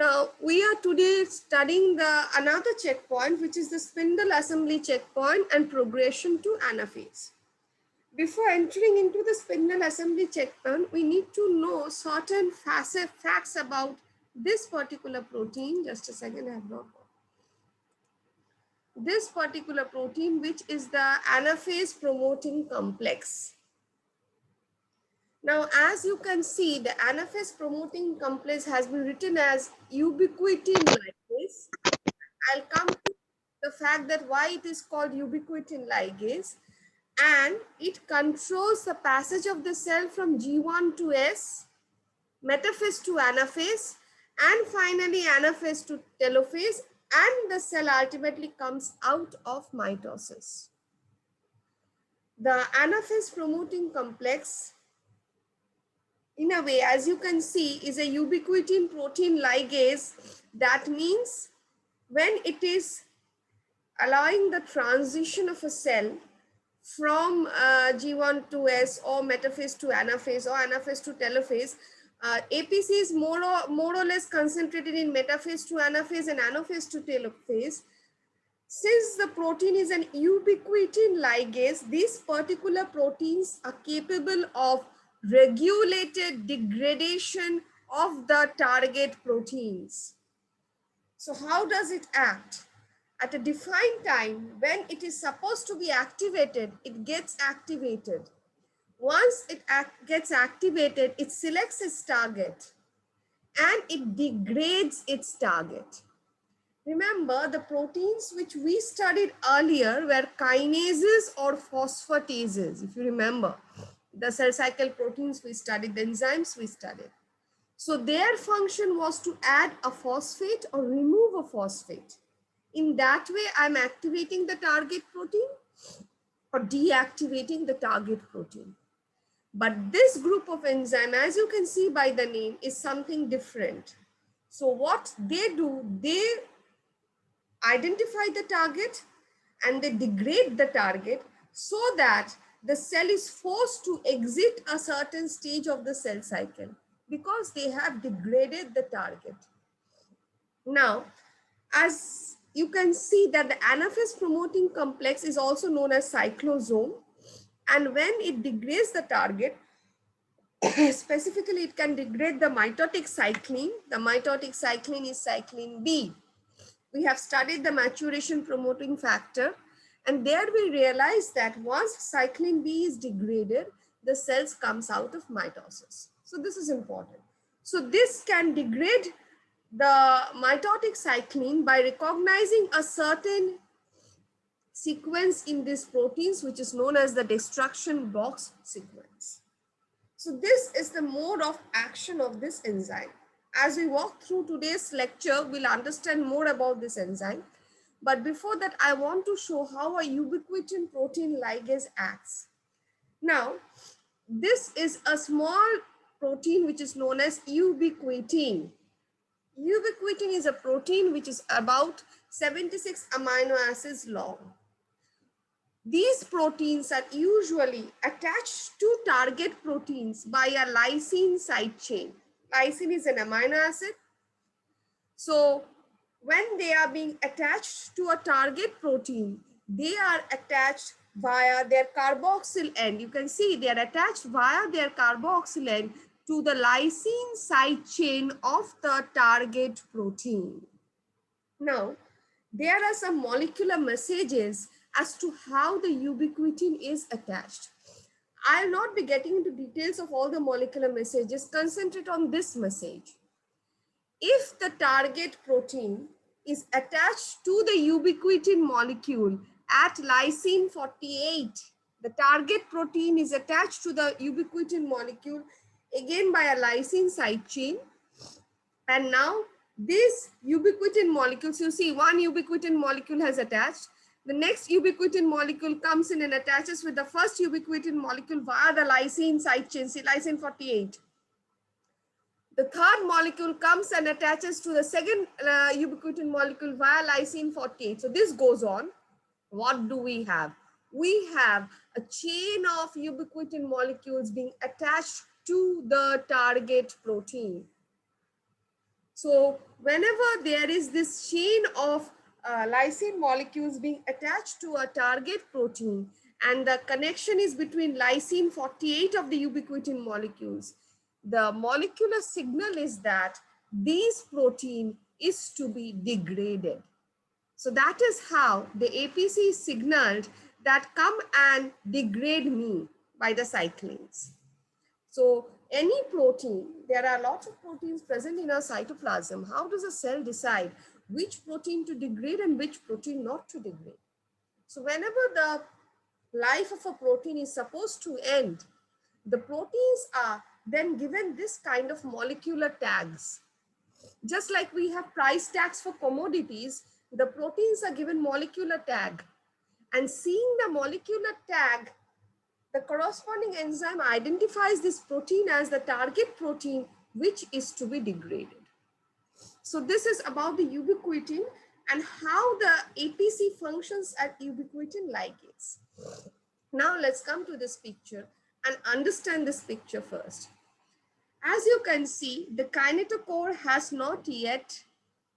Now we are today studying another checkpoint, which is the spindle assembly checkpoint and progression to anaphase. Before entering into the spindle assembly checkpoint, we need to know certain facts about this particular protein. Just a second, I have not got this particular protein, which is the anaphase promoting complex. Now, as you can see, the anaphase promoting complex has been written as ubiquitin ligase. I'll come to the fact that why it is called ubiquitin ligase, and it controls the passage of the cell from G1 to S, metaphase to anaphase, and finally anaphase to telophase, and the cell ultimately comes out of mitosis. The anaphase promoting complex, in a way, as you can see, is a ubiquitin protein ligase. That means when it is allowing the transition of a cell from G1 to S or metaphase to anaphase or anaphase to telophase, APC is more or less concentrated in metaphase to anaphase and anaphase to telophase. Since the protein is an ubiquitin ligase, these particular proteins are capable of regulated degradation of the target proteins. So how does it act? At a defined time, when it is supposed to be activated, it gets activated. Once it gets activated, it selects its target and it degrades its target. Remember, the proteins which we studied earlier were kinases or phosphatases. If you remember, the cell cycle proteins we studied, the enzymes we studied. So their function was to add a phosphate or remove a phosphate. In that way, I'm activating the target protein or deactivating the target protein. But this group of enzyme, as you can see by the name, is something different. So what they do, they identify the target and they degrade the target so that the cell is forced to exit a certain stage of the cell cycle because they have degraded the target. Now, as you can see that the anaphase promoting complex is also known as cyclosome, and when it degrades the target, specifically it can degrade the mitotic cycline. The mitotic cycline is cycline B. We have studied the maturation promoting factor, and there we realize that once cycline B is degraded, the cells comes out of mitosis. So this is important. So this can degrade the mitotic cycline by recognizing a certain sequence in these proteins, which is known as the destruction box sequence. So this is the mode of action of this enzyme. As we walk through today's lecture, we'll understand more about this enzyme. But before that, I want to show how a ubiquitin protein ligase acts. Now, this is a small protein which is known as ubiquitin. Ubiquitin is a protein which is about 76 amino acids long. These proteins are usually attached to target proteins by a lysine side chain. Lysine is an amino acid. So when they are being attached to a target protein, they are attached via their carboxyl end. You can see they are attached via their carboxyl end to the lysine side chain of the target protein. Now, there are some molecular messages as to how the ubiquitin is attached. I'll not be getting into details of all the molecular messages. Concentrate on this message. If the target protein is attached to the ubiquitin molecule at lysine 48, the target protein is attached to the ubiquitin molecule again by a lysine side chain. And now these ubiquitin molecules, you see one ubiquitin molecule has attached. The next ubiquitin molecule comes in and attaches with the first ubiquitin molecule via the lysine side chain, see lysine 48. The third molecule comes and attaches to the second ubiquitin molecule via lysine 48. So this goes on. What do we have? We have a chain of ubiquitin molecules being attached to the target protein. So whenever there is this chain of lysine molecules being attached to a target protein, and the connection is between lysine 48 of the ubiquitin molecules, the molecular signal is that these protein is to be degraded. So that is how the APC is signaled that come and degrade me by the cyclins. So any protein, there are lots of proteins present in our cytoplasm. How does a cell decide which protein to degrade and which protein not to degrade? So whenever the life of a protein is supposed to end, the proteins are then given this kind of molecular tags. Just like we have price tags for commodities, the proteins are given molecular tag. And seeing the molecular tag, the corresponding enzyme identifies this protein as the target protein which is to be degraded. So this is about the ubiquitin and how the APC functions at ubiquitin ligase. Now let's come to this picture and understand this picture first. As you can see, the kinetochore has not yet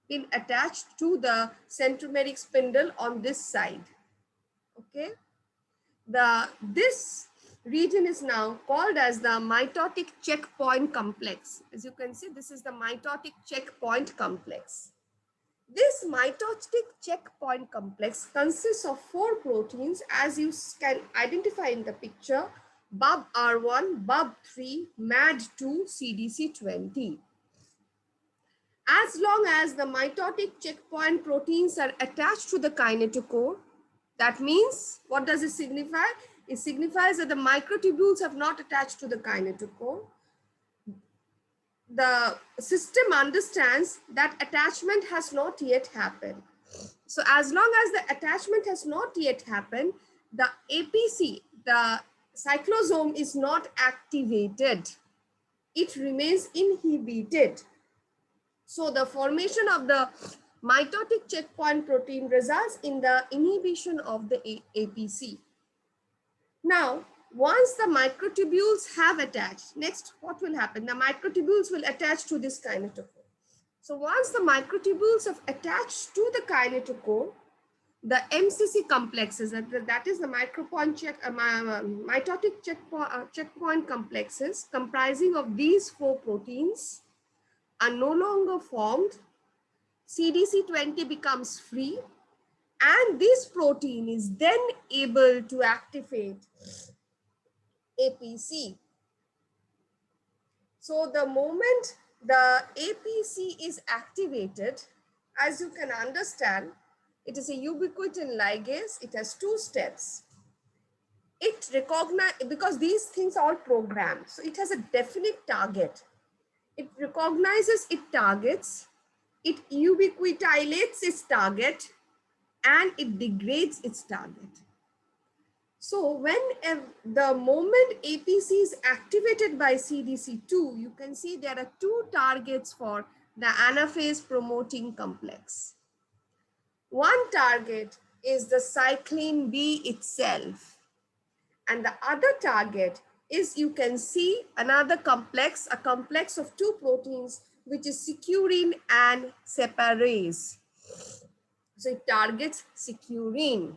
been attached to the centromeric spindle on this side. Okay, this region is now called as the mitotic checkpoint complex. As you can see, this is the mitotic checkpoint complex. This mitotic checkpoint complex consists of 4 proteins, as you can identify in the picture: BUB-R1, BUB3, MAD2, CDC20. As long as the mitotic checkpoint proteins are attached to the kinetochore, that means, what does it signify? It signifies that the microtubules have not attached to the kinetochore. The system understands that attachment has not yet happened. So as long as the attachment has not yet happened, the APC, the cyclosome, is not activated. It remains inhibited. So the formation of the mitotic checkpoint protein results in the inhibition of the APC. Now, once the microtubules have attached, next what will happen? The microtubules will attach to this kinetochore. So once the microtubules have attached to the kinetochore, the MCC complexes, that is the mitotic checkpoint complexes comprising of these 4 proteins, are no longer formed. CDC20 becomes free, and this protein is then able to activate APC. So the moment the APC is activated, as you can understand, it is a ubiquitin ligase. It has 2 steps. It recognizes, because these things are all programmed, so it has a definite target. It recognizes its targets, it ubiquitinates its target, and it degrades its target. So when the moment APC is activated by CDC2, you can see there are 2 targets for the anaphase promoting complex. One target is the cyclin B itself, and the other target is, you can see, another complex, a complex of 2 proteins, which is securin and separase. So it targets securin.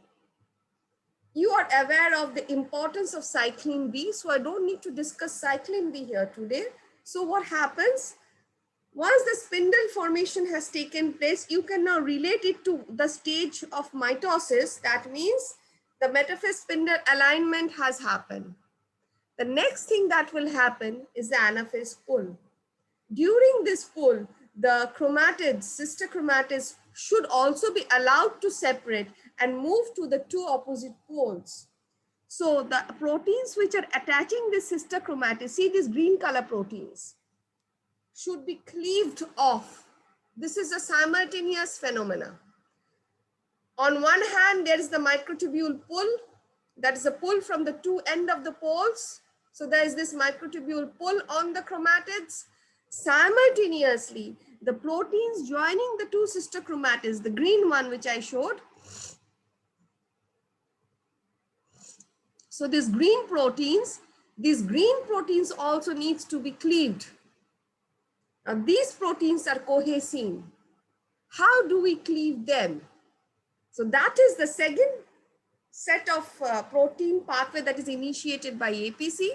You are aware of the importance of cyclin B, so I don't need to discuss cyclin B here today. So what happens? Once the spindle formation has taken place, you can now relate it to the stage of mitosis. That means the metaphase spindle alignment has happened. The next thing that will happen is the anaphase pull. During this pull, the chromatids, sister chromatids, should also be allowed to separate and move to the 2 opposite poles. So the proteins which are attaching the sister chromatids, see these green color proteins, should be cleaved off. This is a simultaneous phenomena. On one hand, there is the microtubule pull, that is a pull from the 2 ends of the poles. So there is this microtubule pull on the chromatids. Simultaneously, the proteins joining the 2 sister chromatids, the green one which I showed. So these green proteins also needs to be cleaved. Now, these proteins are cohesine. How do we cleave them? So that is the second set of protein pathway that is initiated by APC.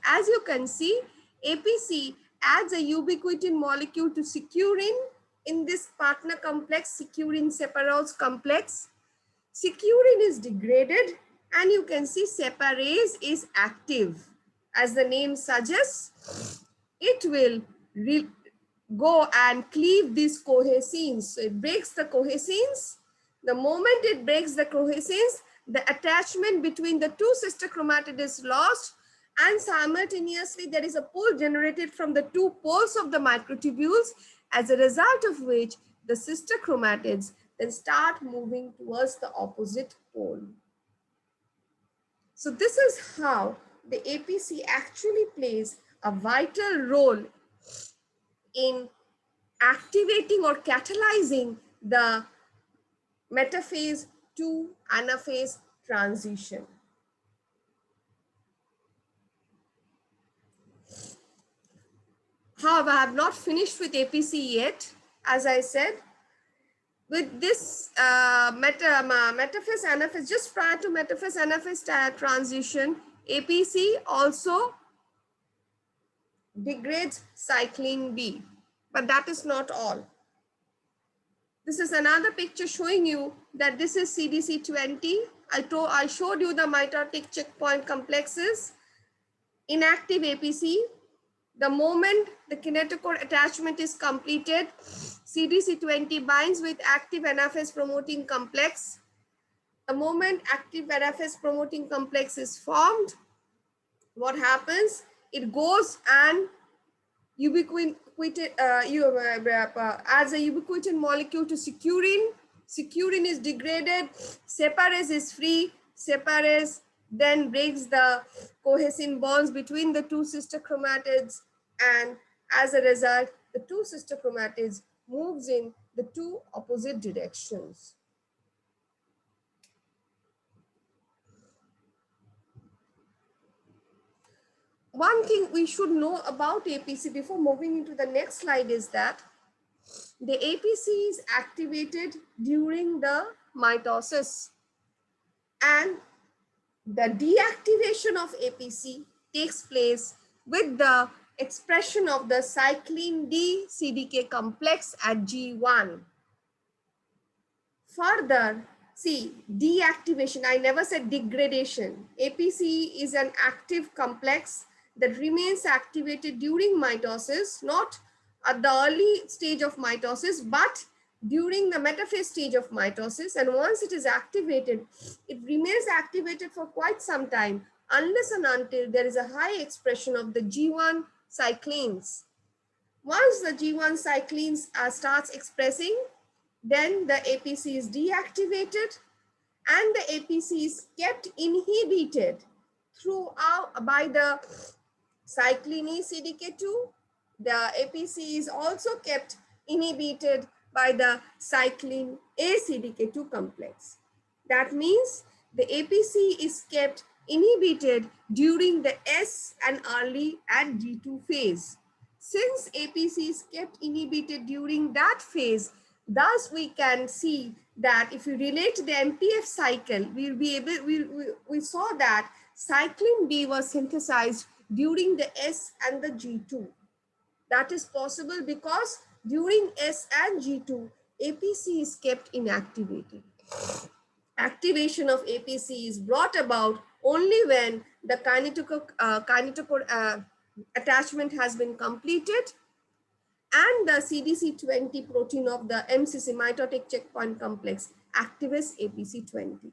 As you can see, APC adds a ubiquitin molecule to securin in this partner complex, securin separase complex. Securin is degraded and you can see separase is active. As the name suggests, it will go and cleave these cohesines. So it breaks the cohesines. The moment it breaks the cohesines, the attachment between the two sister chromatids is lost, and simultaneously there is a pull generated from the two poles of the microtubules, as a result of which the sister chromatids then start moving towards the opposite pole. So this is how the APC actually plays a vital role in activating or catalyzing the metaphase to anaphase transition. However, I have not finished with APC yet. As I said, with this metaphase anaphase, just prior to metaphase anaphase transition, APC also degrades cyclin B, but that is not all. This is another picture showing you that this is CDC20. I showed you the mitotic checkpoint complexes. Inactive APC, the moment the kinetochore attachment is completed, CDC20 binds with active anaphase promoting complex. The moment active anaphase promoting complex is formed, what happens? It goes and adds a ubiquitin molecule to securin. Securin is degraded, separase is free. Separase then breaks the cohesine bonds between the two sister chromatids, and as a result, the two sister chromatids moves in the two opposite directions. One thing we should know about APC before moving into the next slide is that the APC is activated during the mitosis, and the deactivation of APC takes place with the expression of the cyclin D CDK complex at G1. Further, see, deactivation, I never said degradation. APC is an active complex that remains activated during mitosis, not at the early stage of mitosis, but during the metaphase stage of mitosis. And once it is activated, it remains activated for quite some time, unless and until there is a high expression of the G1 cyclins. Once the G1 cyclins starts expressing, then the APC is deactivated and the APC is kept inhibited throughout by the cyclin E CDK2. The APC is also kept inhibited by the cyclin A CDK2 complex. That means the APC is kept inhibited during the S and early and G2 phase. Since APC is kept inhibited during that phase, thus we can see that if you relate the MPF cycle, we saw that cyclin B was synthesized during the S and the G2. That is possible because during S and G2, APC is kept inactivated. Activation of APC is brought about only when the kinetochore attachment has been completed and the CDC20 protein of the MCC mitotic checkpoint complex activates APC20.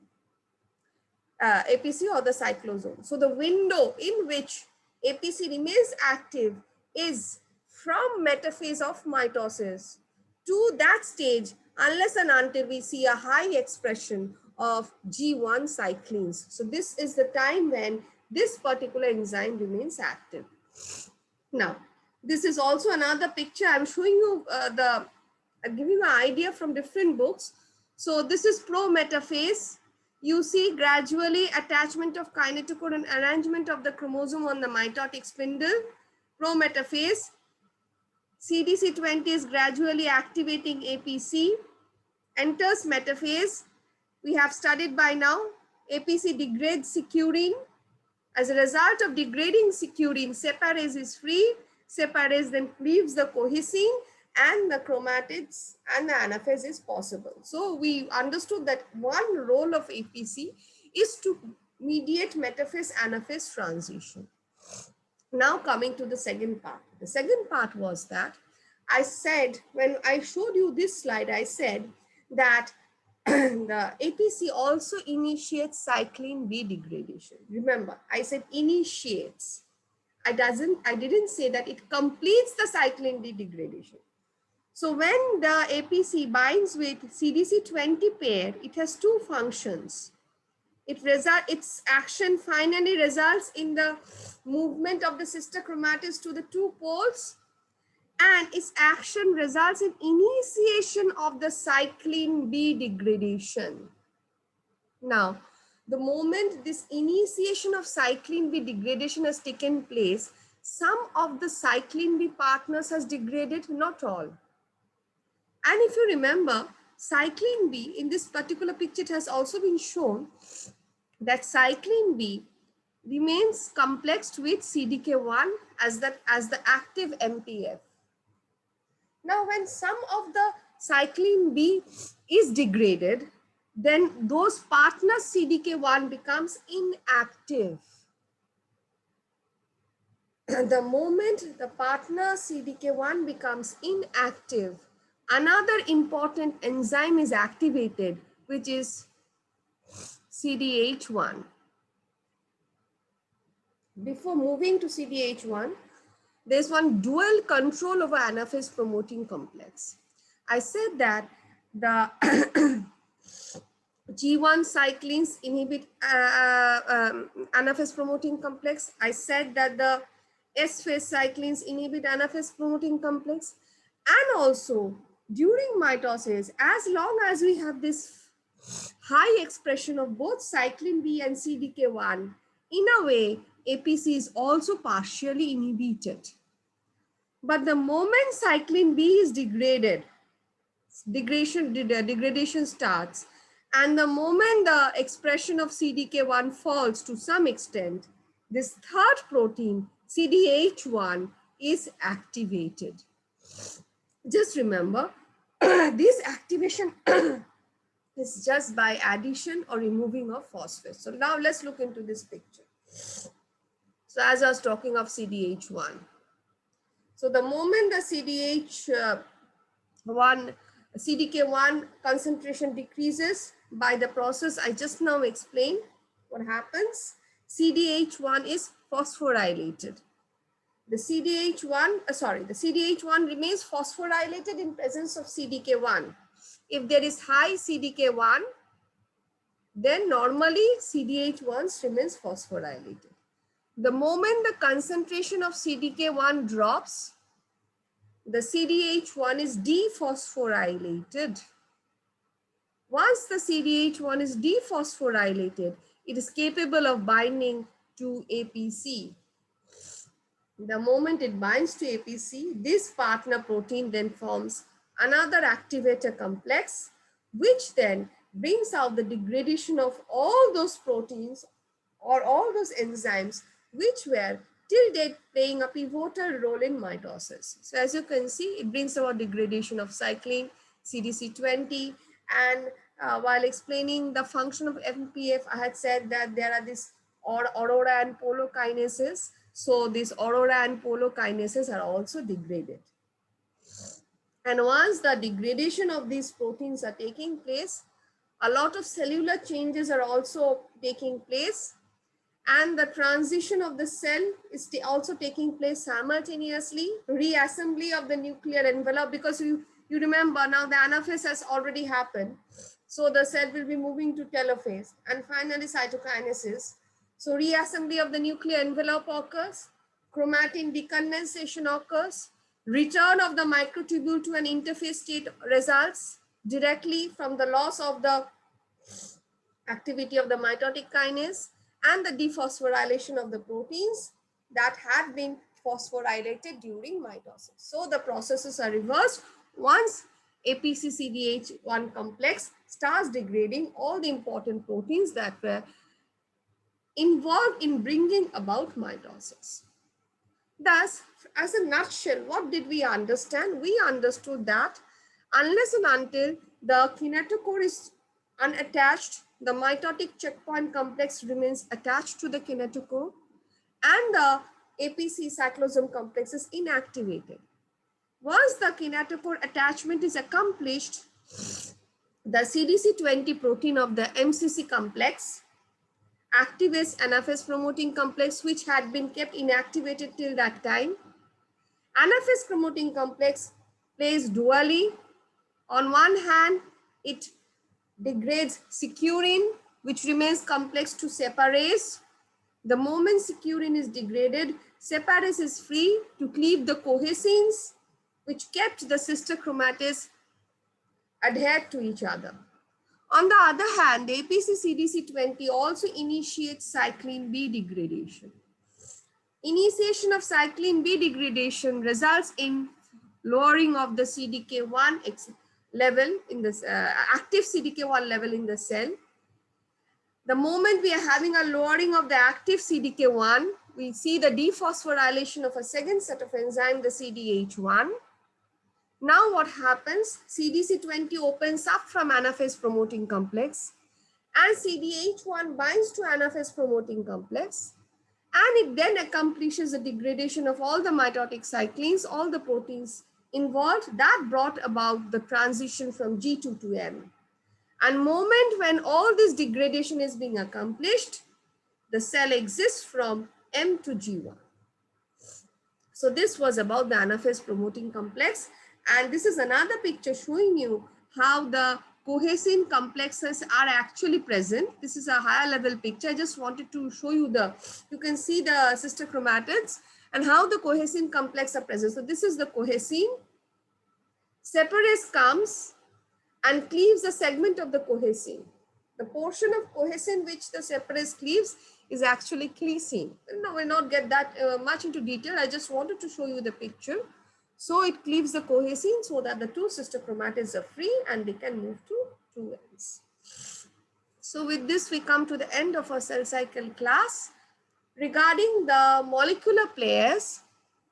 APC or the cyclosome. So the window in which APC remains active is from metaphase of mitosis to that stage, unless and until we see a high expression of G1 cyclins. So this is the time when this particular enzyme remains active. Now, this is also another picture. I'm showing you I'm giving you an idea from different books. So this is pro-metaphase. You see gradually attachment of kinetochore and arrangement of the chromosome on the mitotic spindle. Pro-metaphase. CDC20 is gradually activating APC, enters metaphase. We have studied by now. APC degrades securine. As a result of degrading securine, separase is free. Separase then cleaves the cohesin and the chromatids and the anaphase is possible. So we understood that one role of APC is to mediate metaphase anaphase transition. Now coming to the second part. The second part was that I said, when I showed you this slide, I said that the APC also initiates cyclin B degradation. Remember, I said initiates. I didn't say that it completes the cyclin D degradation. So when the APC binds with CDC20 pair, it has two functions. Its action finally results in the movement of the sister chromatids to the two poles, and its action results in initiation of the cyclin B degradation. Now, the moment this initiation of cyclin B degradation has taken place, some of the cyclin B partners has degraded, not all. And if you remember, cyclin B, in this particular picture, it has also been shown that cyclin B remains complexed with CDK1 as the active MPF. Now, when some of the cyclin B is degraded, then those partners CDK1 becomes inactive. The moment the partner CDK1 becomes inactive, another important enzyme is activated, which is CDH1. Before moving to CDH1, there's one dual control over anaphase promoting complex. I said that the G1 cyclins inhibit anaphase promoting complex. I said that the S-phase cyclins inhibit anaphase promoting complex. And also during mitosis, as long as we have this high expression of both cyclin B and CDK1, in a way, APC is also partially inhibited. But the moment cyclin B is degraded, degradation starts, and the moment the expression of CDK1 falls to some extent, this third protein, CDH1, is activated. Just remember, this activation is just by addition or removing of phosphate. So now let's look into this picture. So as I was talking of CDH1. So the moment the CDK1 concentration decreases by the process I just now explained, what happens? CDH1 is phosphorylated. The CDH1 remains phosphorylated in presence of CDK1. If there is high CDK1, then normally CDH1 remains phosphorylated. The moment the concentration of CDK1 drops, the CDH1 is dephosphorylated. Once the CDH1 is dephosphorylated, it is capable of binding to APC. The moment it binds to APC, this partner protein then forms another activator complex, which then brings out the degradation of all those proteins or all those enzymes which were till date playing a pivotal role in mitosis. So as you can see, it brings about degradation of cyclin, CDC20, and while explaining the function of MPF, I had said that there are these aurora and polo kinases. So these aurora and polo kinases are also degraded. And once the degradation of these proteins are taking place, a lot of cellular changes are also taking place, and the transition of the cell is also taking place simultaneously. Reassembly of the nuclear envelope, because you remember now the anaphase has already happened. So the cell will be moving to telophase, and finally cytokinesis. So reassembly of the nuclear envelope occurs, chromatin decondensation occurs, return of the microtubule to an interphase state results directly from the loss of the activity of the mitotic kinase and the dephosphorylation of the proteins that had been phosphorylated during mitosis. So the processes are reversed once APC-CDH1 complex starts degrading all the important proteins that were involved in bringing about mitosis. Thus, as a nutshell, what did we understand? We understood that unless and until the kinetochore is unattached, the mitotic checkpoint complex remains attached to the kinetochore and the APC cyclosome complex is inactivated. Once the kinetochore attachment is accomplished, the CDC20 protein of the MCC complex activates anaphase promoting complex, which had been kept inactivated till that time. Anaphase promoting complex plays dually. On one hand, it degrades securin, which remains complex to separase. The moment securin is degraded, separase is free to cleave the cohesins, which kept the sister chromatids adhered to each other. On the other hand, the APC-CDC20 also initiates cyclin B degradation. Initiation of cyclin B degradation results in lowering of the CDK1 level in this active CDK1 level in the cell. The moment we are having a lowering of the active CDK1, we see the dephosphorylation of a second set of enzyme, the CDH1. Now what happens? CDC20 opens up from anaphase promoting complex and CDH1 binds to anaphase promoting complex, and it then accomplishes the degradation of all the mitotic cyclins, all the proteins involved that brought about the transition from G2 to M. And moment when all this degradation is being accomplished, the cell exists from M to G1. So this was about the anaphase promoting complex. And this is another picture showing you how the cohesin complexes are actually present. This is a higher level picture. I just wanted to show you you can see the sister chromatids and how the cohesin complex are present. So this is the cohesin. Separase comes and cleaves a segment of the cohesin. The portion of cohesin which the separase cleaves is actually cleasine. No, we'll not get that much into detail. I just wanted to show you the picture. So it cleaves the cohesin so that the two sister chromatids are free and they can move to two ends. So with this, we come to the end of our cell cycle class regarding the molecular players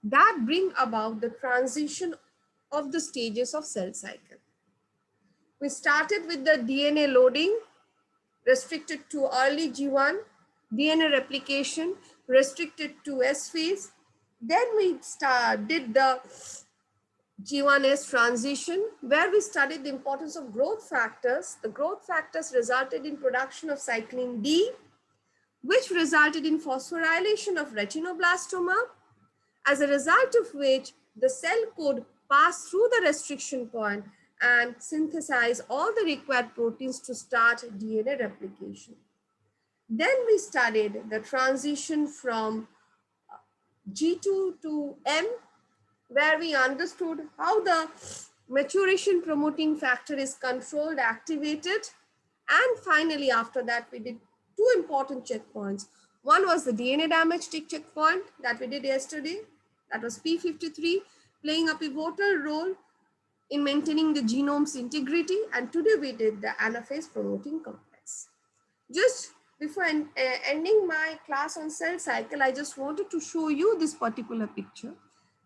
that bring about the transition of the stages of cell cycle. We started with the DNA loading restricted to early G1, DNA replication restricted to S phase. Then we did the G1S transition where we studied the importance of growth factors. The growth factors resulted in production of cyclin D, which resulted in phosphorylation of retinoblastoma, as a result of which the cell could pass through the restriction point and synthesize all the required proteins to start DNA replication. Then we studied the transition from G2 to M, where we understood how the maturation promoting factor is controlled, activated. And finally, after that, we did two important checkpoints. One was the DNA damage tick checkpoint that we did yesterday. That was P53, playing a pivotal role in maintaining the genome's integrity. And today we did the anaphase promoting complex. Just before ending my class on cell cycle, I just wanted to show you this particular picture.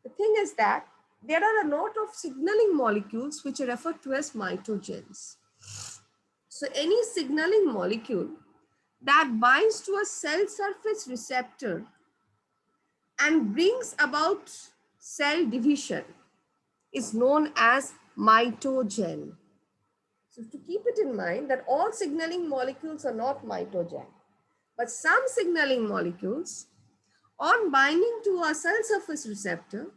The thing is that there are a lot of signaling molecules which are referred to as mitogens. So any signaling molecule that binds to a cell surface receptor and brings about cell division is known as mitogen. So to keep it in mind that all signaling molecules are not mitogen, but some signaling molecules on binding to a cell surface receptor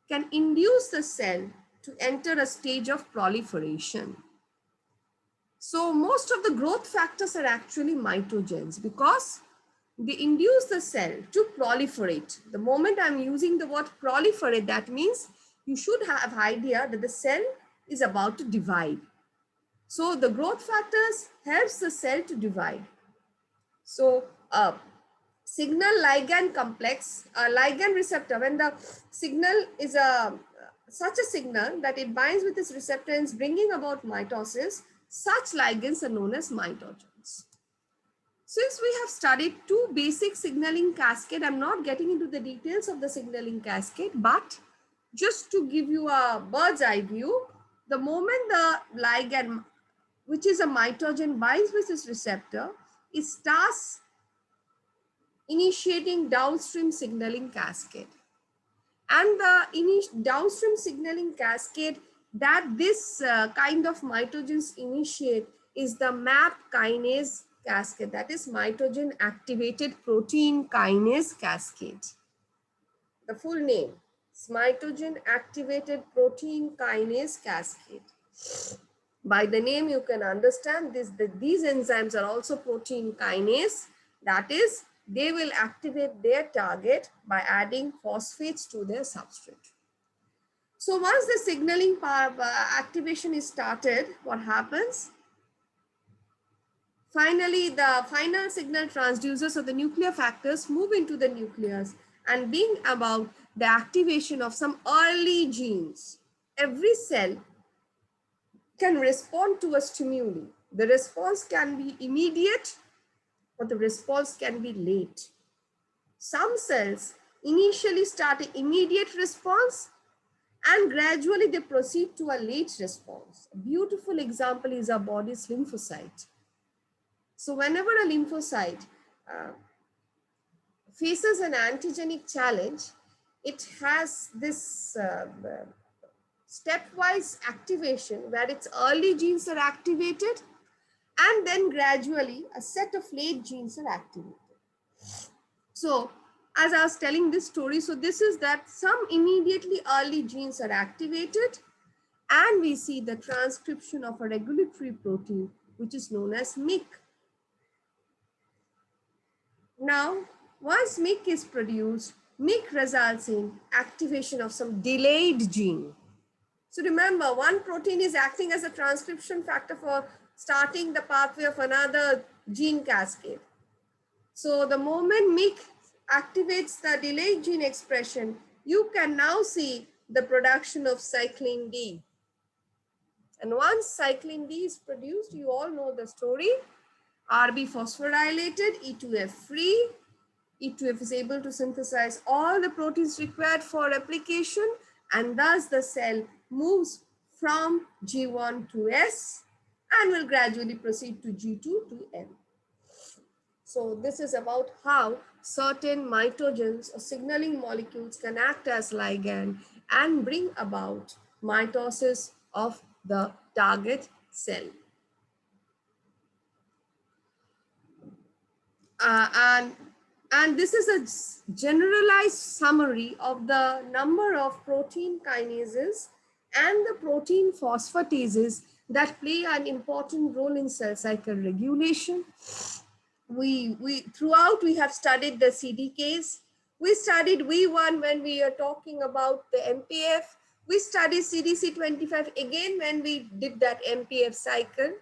can induce the cell to enter a stage of proliferation. So most of the growth factors are actually mitogens because they induce the cell to proliferate. The moment I'm using the word proliferate, that means you should have idea that the cell is about to divide. So the growth factors helps the cell to divide. So signal ligand complex, ligand receptor, when the signal is a such a signal that it binds with its receptor and is bringing about mitosis, such ligands are known as mitogens. Since we have studied two basic signaling cascade, I'm not getting into the details of the signaling cascade, but just to give you a bird's eye view, the moment the ligand, which is a mitogen, binds with its receptor, it starts initiating downstream signaling cascade. And the downstream signaling cascade that this kind of mitogens initiate is the MAP kinase cascade, that is mitogen activated protein kinase cascade. The full name is mitogen activated protein kinase cascade. By the name you can understand this, that these enzymes are also protein kinase, that is they will activate their target by adding phosphates to their substrate. So once the signaling activation is started, what happens? Finally, the final signal transducers or the nuclear factors move into the nucleus and bring about the activation of some early genes. Every cell can respond to a stimuli. The response can be immediate or the response can be late. Some cells initially start an immediate response and gradually they proceed to a late response. A beautiful example is our body's lymphocyte. So whenever a lymphocyte faces an antigenic challenge, it has this stepwise activation where its early genes are activated and then gradually a set of late genes are activated. So as I was telling this story, so this is that some immediately early genes are activated and we see the transcription of a regulatory protein, which is known as MYC. Now, once MYC is produced, MYC results in activation of some delayed gene. So remember, one protein is acting as a transcription factor for starting the pathway of another gene cascade. So the moment MYC activates the delayed gene expression, you can now see the production of cyclin D. And once cyclin D is produced, you all know the story. RB phosphorodilated, E2F free. E2F is able to synthesize all the proteins required for replication, and thus the cell moves from G1 to S and will gradually proceed to G2 to M. So this is about how certain mitogens or signaling molecules can act as ligand and bring about mitosis of the target cell. And this is a generalized summary of the number of protein kinases and the protein phosphatases that play an important role in cell cycle regulation. Throughout we have studied the CDKs. We studied V1 when we are talking about the MPF. We studied CDC25 again when we did that MPF cycle.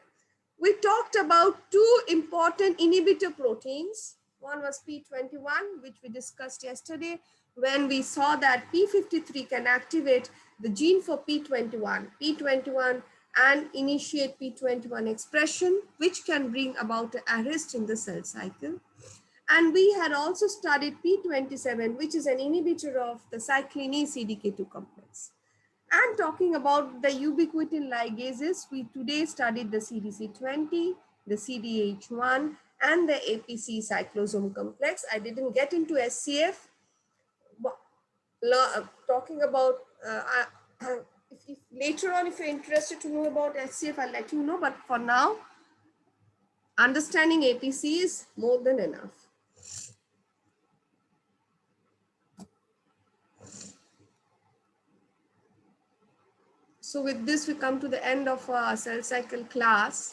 We talked about two important inhibitor proteins. One was P21, which we discussed yesterday, when we saw that P53 can activate the gene for P21 and initiate P21 expression, which can bring about an arrest in the cell cycle. And we had also studied P27, which is an inhibitor of the cyclin E CDK2 complex. And talking about the ubiquitin ligases, we today studied the CDC20, the CDH1, and the APC cyclosome complex. I didn't get into SCF. Talking about, if later on, if you're interested to know about SCF, I'll let you know. But for now, understanding APC is more than enough. So with this, we come to the end of our cell cycle class.